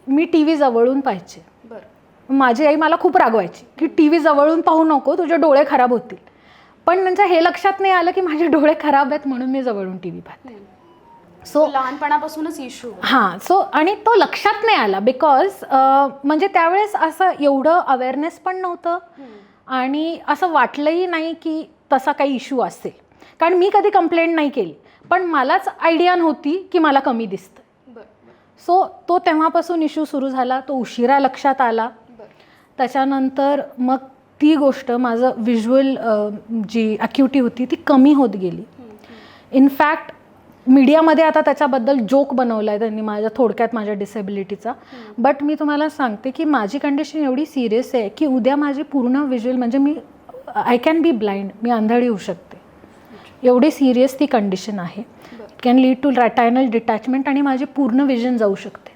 मी T V जवळून पाहायचे. माझी आई मला खूप रागवायची की टी व्ही जवळून पाहू नको, तुझे डोळे खराब होतील. पण नंतर हे लक्षात नाही आलं की माझे डोळे खराब आहेत म्हणून मी जवळून टी व्ही पाहते. सो लहानपणापासूनच इश्यू. हां, सो आणि तो लक्षात नाही आला बिकॉज म्हणजे त्यावेळेस असं एवढं अवेअरनेस पण नव्हतं आणि असं वाटलंही नाही की तसा काही इश्यू असेल. कारण मी कधी कंप्लेंट नाही केली, पण मलाच आयडिया नव्हती की मला कमी दिसतं. सो तो तेव्हापासून इश्यू सुरू झाला. तो उशिरा लक्षात आला. त्याच्यानंतर मग ती गोष्ट माझं व्हिज्युअल जी ॲक्युटी होती ती कमी होत गेली. इनफॅक्ट मीडियामध्ये आता त्याच्याबद्दल जोक बनवला आहे त्यांनी थोडक्यात माझ्या डिसेबिलिटीचा. बट मी तुम्हाला सांगते की माझी कंडिशन एवढी सिरियस आहे की उद्या माझी पूर्ण व्हिज्युअल म्हणजे मी आय कॅन बी ब्लाइंड, मी अंधळी होऊ शकते. एवढी सिरियस ती कंडिशन आहे. कॅन लीड टू रेटायनल डिटॅचमेंट आणि माझी पूर्ण विजन जाऊ शकते.